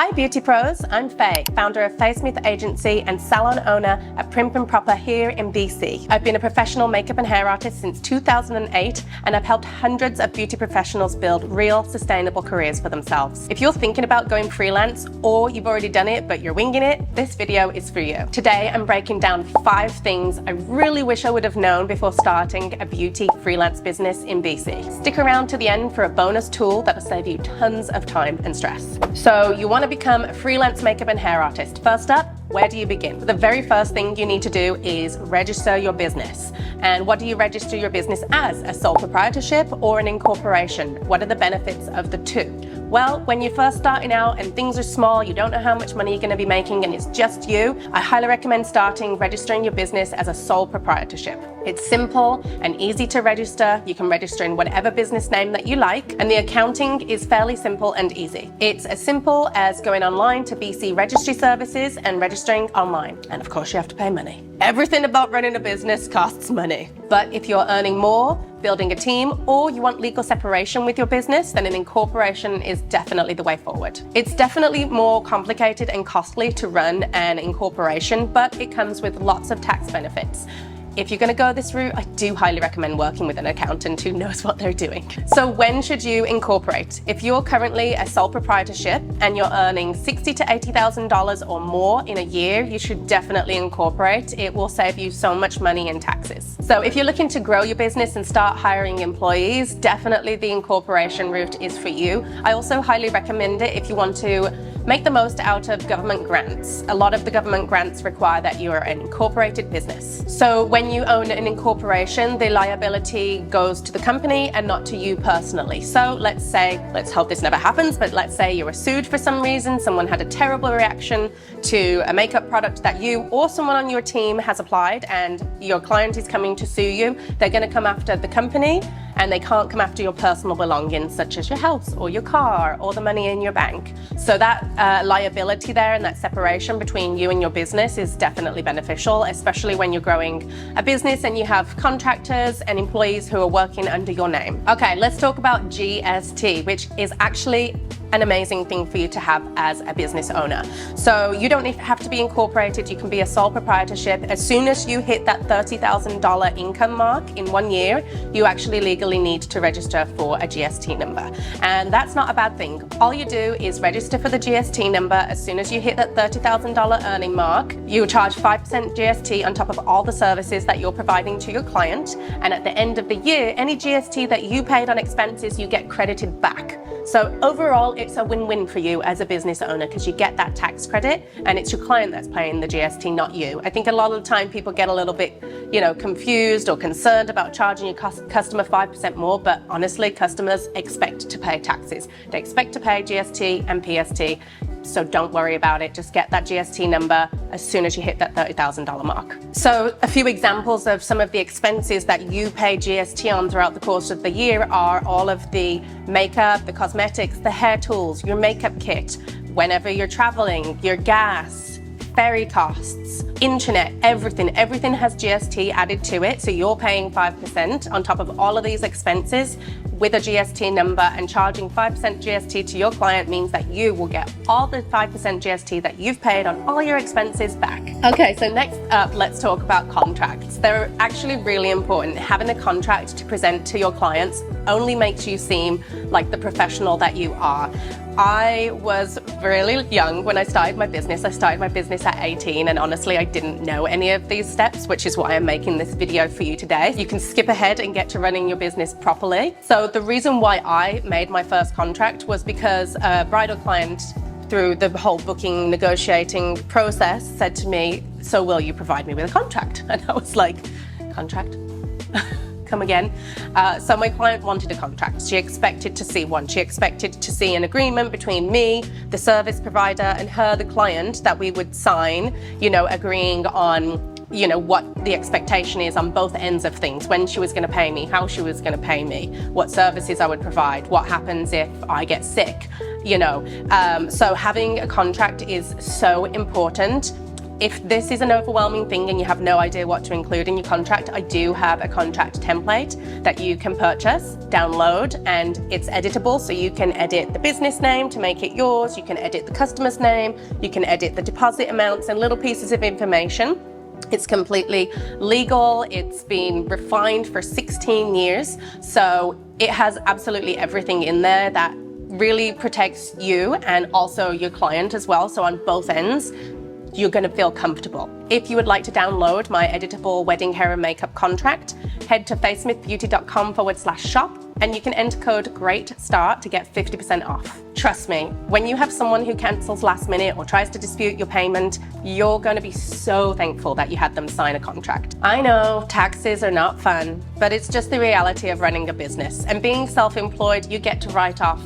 Hi Beauty Pros, I'm Faye, founder of Faye Smith Agency and salon owner at PRIMP and Proper here in BC. I've been a professional makeup and hair artist since 2008 and I've helped hundreds of beauty professionals build real sustainable careers for themselves. If you're thinking about going freelance or you've already done it but you're winging it, this video is for you. Today I'm breaking down 5 things I really wish I would have known before starting a beauty freelance business in BC. Stick around to the end for a bonus tool that'll save you tons of time and stress. So you want to become a freelance makeup and hair artist. First up, where do you begin? The very first thing you need to do is register your business. And what do you register your business as? A sole proprietorship or an incorporation? What are the benefits of the two? Well, when you're first starting out and things are small, you don't know how much money you're going to be making and it's just you, I highly recommend registering your business as a sole proprietorship. It's simple and easy to register. You can register in whatever business name that you like, and the accounting is fairly simple and easy. It's as simple as going online to BC Registry Services and registering online. And of course, you have to pay money. Everything about running a business costs money. But if you're earning more, building a team, or you want legal separation with your business, then an incorporation is definitely the way forward. It's definitely more complicated and costly to run an incorporation, but it comes with lots of tax benefits. If you're going to go this route, I do highly recommend working with an accountant who knows what they're doing. So when should you incorporate? If you're currently a sole proprietorship and you're earning $60,000 to $80,000 or more in a year, you should definitely incorporate. It will save you so much money in taxes. So if you're looking to grow your business and start hiring employees, definitely the incorporation route is for you. I also highly recommend it if you want to make the most out of government grants. A lot of the government grants require that you are an incorporated business. So when you own an incorporation, the liability goes to the company and not to you personally. So let's hope this never happens, but let's say you were sued for some reason, someone had a terrible reaction to a makeup product that you or someone on your team has applied and your client is coming to sue you. They're going to come after the company and they can't come after your personal belongings such as your house or your car or the money in your bank. So that liability there and that separation between you and your business is definitely beneficial, especially when you're growing a business and you have contractors and employees who are working under your name. Okay, let's talk about GST, which is actually an amazing thing for you to have as a business owner. So you don't have to be incorporated, you can be a sole proprietorship. As soon as you hit that $30,000 income mark in 1 year, you actually legally need to register for a GST number. And that's not a bad thing. All you do is register for the GST number. As soon as you hit that $30,000 earning mark, you charge 5% GST on top of all the services that you're providing to your client. And at the end of the year, any GST that you paid on expenses, you get credited back. So overall, it's a win-win for you as a business owner because you get that tax credit and it's your client that's paying the GST, not you. I think a lot of the time people get a little bit, confused or concerned about charging your customer 5% more, but honestly, customers expect to pay taxes. They expect to pay GST and PST. So don't worry about it. Just get that GST number as soon as you hit that $30,000 mark. So a few examples of some of the expenses that you pay GST on throughout the course of the year are all of the makeup, the cosmetics, the hair tools, your makeup kit, whenever you're traveling, your gas, ferry costs, internet, everything has GST added to it. So you're paying 5% on top of all of these expenses with a GST number, and charging 5% GST to your client means that you will get all the 5% GST that you've paid on all your expenses back. Okay, so next up, let's talk about contracts. They're actually really important. Having a contract to present to your clients only makes you seem like the professional that you are. I was really young when I started my business. I started my business at 18 and honestly I didn't know any of these steps, which is why I'm making this video for you today. You can skip ahead and get to running your business properly. So the reason why I made my first contract was because a bridal client, through the whole booking negotiating process, said to me, "So will you provide me with a contract?" And I was like, "Contract?" Come again. So my client wanted a contract. She expected to see one. She expected to see an agreement between me, the service provider, and her, the client, that we would sign, agreeing on what the expectation is on both ends of things, when she was going to pay me, how she was going to pay me, what services I would provide, what happens if I get sick, So having a contract is so important. If this is an overwhelming thing and you have no idea what to include in your contract, I do have a contract template that you can purchase, download, and it's editable. So you can edit the business name to make it yours. You can edit the customer's name. You can edit the deposit amounts and little pieces of information. It's completely legal. It's been refined for 16 years. So it has absolutely everything in there that really protects you and also your client as well. So on both ends, you're going to feel comfortable. If you would like to download my editable wedding hair and makeup contract, head to faysmithbeauty.com/shop and you can enter code GREATSTART to get 50% off. Trust me, when you have someone who cancels last minute or tries to dispute your payment, you're going to be so thankful that you had them sign a contract. I know taxes are not fun, but it's just the reality of running a business. And being self-employed, you get to write off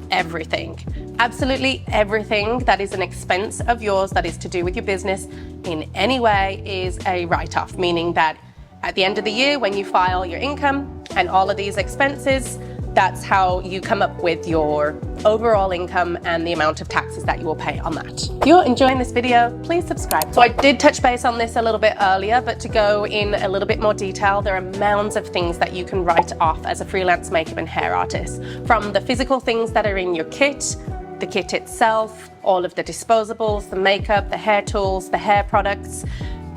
everything. Absolutely everything that is an expense of yours that is to do with your business in any way is a write-off, meaning that at the end of the year when you file your income and all of these expenses, that's how you come up with your overall income and the amount of taxes that you will pay on that. If you're enjoying this video, please subscribe. So I did touch base on this a little bit earlier, but to go in a little bit more detail, there are mounds of things that you can write off as a freelance makeup and hair artist. From the physical things that are in your kit, the kit itself, all of the disposables, the makeup, the hair tools, the hair products,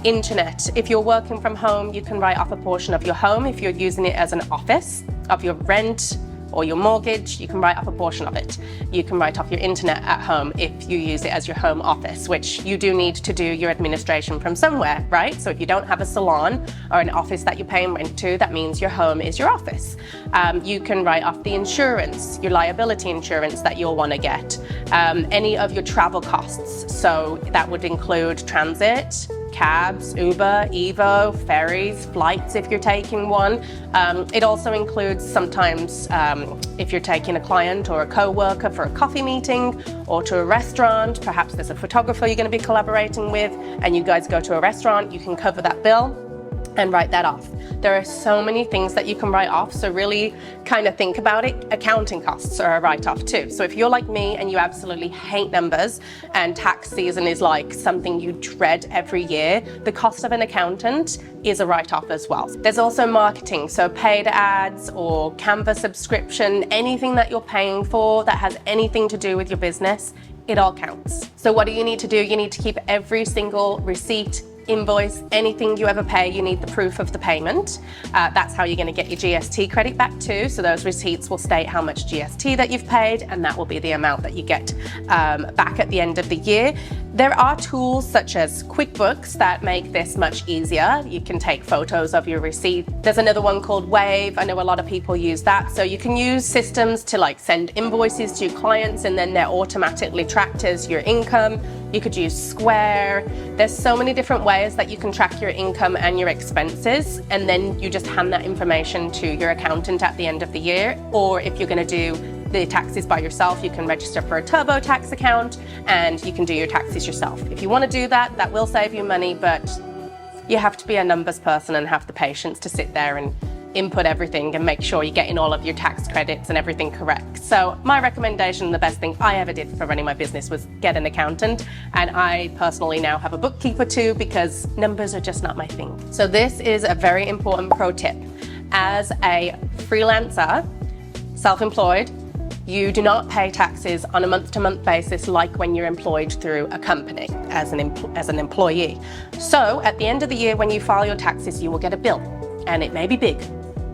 internet. If you're working from home, you can write off a portion of your home. If you're using it as an office, of your rent or your mortgage, you can write off a portion of it. You can write off your internet at home if you use it as your home office, which you do need to do your administration from somewhere, right? So if you don't have a salon or an office that you're paying rent to, that means your home is your office. You can write off the insurance, your liability insurance that you'll want to get, any of your travel costs. So that would include transit, cabs, Uber, Evo, ferries, flights if you're taking one. It also includes sometimes if you're taking a client or a co-worker for a coffee meeting or to a restaurant, perhaps there's a photographer you're going to be collaborating with and you guys go to a restaurant, you can cover that bill and write that off. There are so many things that you can write off, so really kind of think about it. Accounting costs are a write-off too. So if you're like me and you absolutely hate numbers and tax season is like something you dread every year, the cost of an accountant is a write-off as well. There's also marketing, so paid ads or Canva subscription, anything that you're paying for that has anything to do with your business, it all counts. So what do you need to do? You need to keep every single receipt, invoice, anything you ever pay, you need the proof of the payment. That's how you're going to get your GST credit back too. So those receipts will state how much GST that you've paid, and that will be the amount that you get back at the end of the year. There are tools such as QuickBooks that make this much easier. You can take photos of your receipt. There's another one called Wave. I know a lot of people use that. So you can use systems to like send invoices to your clients and then they're automatically tracked as your income. You could use Square. There's so many different ways that you can track your income and your expenses, and then you just hand that information to your accountant at the end of the year. Or if you're going to do the taxes by yourself, you can register for a TurboTax account and you can do your taxes yourself. If you want to do that, that will save you money, but you have to be a numbers person and have the patience to sit there and input everything and make sure you're getting all of your tax credits and everything correct. So my recommendation, the best thing I ever did for running my business was get an accountant, and I personally now have a bookkeeper too because numbers are just not my thing. So this is a very important pro tip. As a freelancer, self-employed, you do not pay taxes on a month-to-month basis like when you're employed through a company as an employee. So at the end of the year when you file your taxes, you will get a bill, and it may be big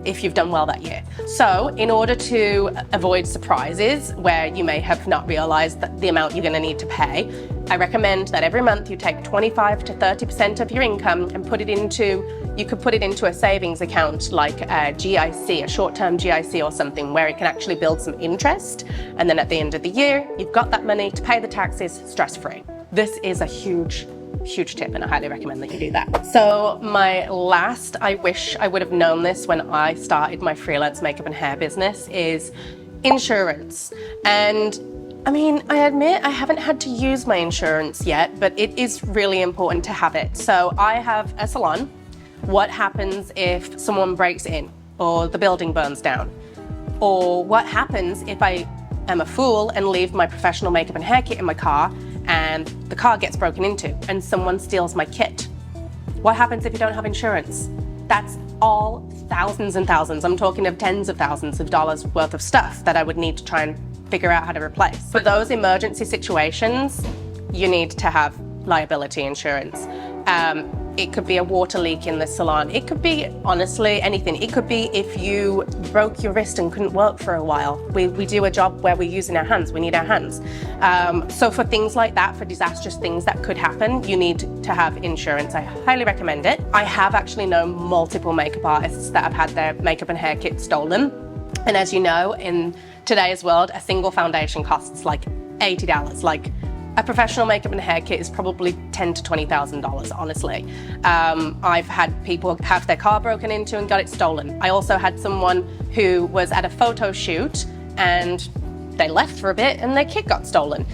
if you've done well that year. So in order to avoid surprises where you may have not realized that the amount you're going to need to pay, I recommend that every month you take 25 to 30% of your income and you could put it into a savings account like a GIC, a short-term GIC or something, where it can actually build some interest. And then at the end of the year, you've got that money to pay the taxes stress-free. This is a huge tip, and I highly recommend that you do that. So my last, I wish I would have known this when I started my freelance makeup and hair business, is insurance. And I mean, I admit I haven't had to use my insurance yet, but it is really important to have it. So I have a salon. What happens if someone breaks in or the building burns down? Or what happens if I am a fool and leave my professional makeup and hair kit in my car and and the car gets broken into and someone steals my kit. What happens if you don't have insurance? That's all thousands and thousands. I'm talking of tens of thousands of dollars worth of stuff that I would need to try and figure out how to replace. For those emergency situations, you need to have liability insurance. It could be a water leak in the salon. It could be, honestly, anything. It could be if you broke your wrist and couldn't work for a while. We do a job where we're using our hands. We need our hands. So for things like that, for disastrous things that could happen, you need to have insurance. I highly recommend it. I have actually known multiple makeup artists that have had their makeup and hair kit stolen. And as you know, in today's world, a single foundation costs like $80. Like, a professional makeup and hair kit is probably $10,000 to $20,000, honestly. I've had people have their car broken into and got it stolen. I also had someone who was at a photo shoot and they left for a bit and their kit got stolen.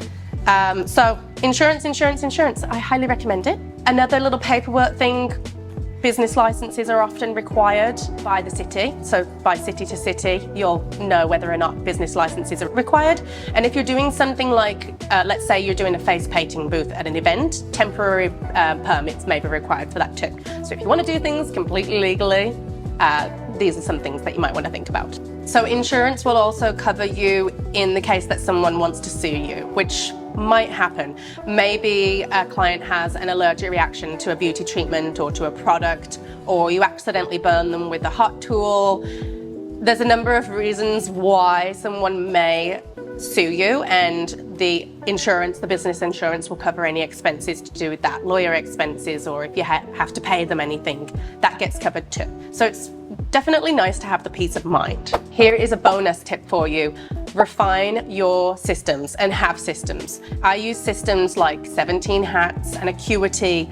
So insurance, insurance, insurance. I highly recommend it. Another little paperwork thing, business licenses are often required by the city. So by city to city, you'll know whether or not business licenses are required. And if you're doing something like, let's say you're doing a face painting booth at an event, temporary permits may be required for that too. So if you want to do things completely legally, these are some things that you might want to think about. So insurance will also cover you in the case that someone wants to sue you, which might happen. Maybe a client has an allergic reaction to a beauty treatment or to a product, or you accidentally burn them with a hot tool. There's a number of reasons why someone may sue you, and the insurance, the business insurance, will cover any expenses to do with that, lawyer expenses, or if you have to pay them anything, that gets covered too. So it's definitely nice to have the peace of mind. Here is a bonus tip for you. Refine your systems and have systems. I use systems like 17 Hats and Acuity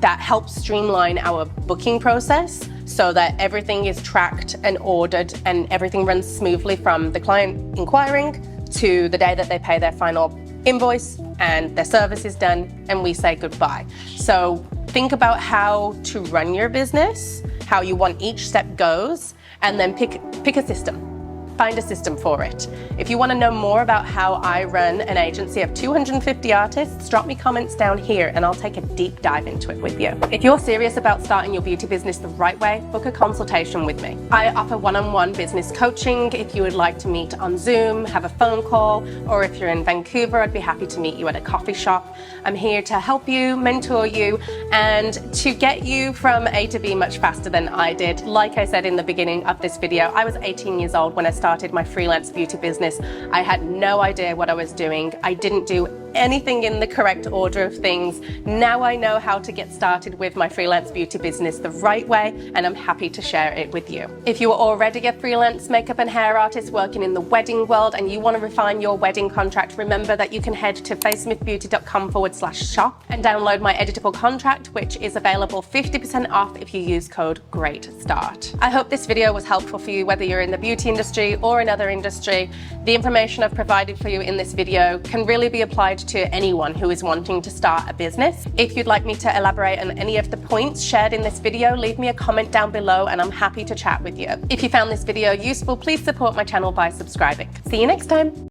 that help streamline our booking process so that everything is tracked and ordered and everything runs smoothly from the client inquiring to the day that they pay their final invoice and their service is done and we say goodbye. So think about how to run your business, how you want each step goes, and then pick a system. Find a system for it. If you want to know more about how I run an agency of 250 artists, drop me comments down here and I'll take a deep dive into it with you. If you're serious about starting your beauty business the right way, book a consultation with me. I offer one-on-one business coaching. If you would like to meet on Zoom, have a phone call, or if you're in Vancouver, I'd be happy to meet you at a coffee shop. I'm here to help you, mentor you, and to get you from A to B much faster than I did. Like I said in the beginning of this video, I was 18 years old when I started my freelance beauty business. I had no idea what I was doing. I didn't do anything in the correct order of things. Now I know how to get started with my freelance beauty business the right way, and I'm happy to share it with you. If you are already a freelance makeup and hair artist working in the wedding world and you want to refine your wedding contract, remember that you can head to fayesmithbeauty.com/shop and download my editable contract, which is available 50% off if you use code GREATSTART. I hope this video was helpful for you, whether you're in the beauty industry or another industry. The information I've provided for you in this video can really be applied to anyone who is wanting to start a business. If you'd like me to elaborate on any of the points shared in this video, leave me a comment down below and I'm happy to chat with you. If you found this video useful, please support my channel by subscribing. See you next time.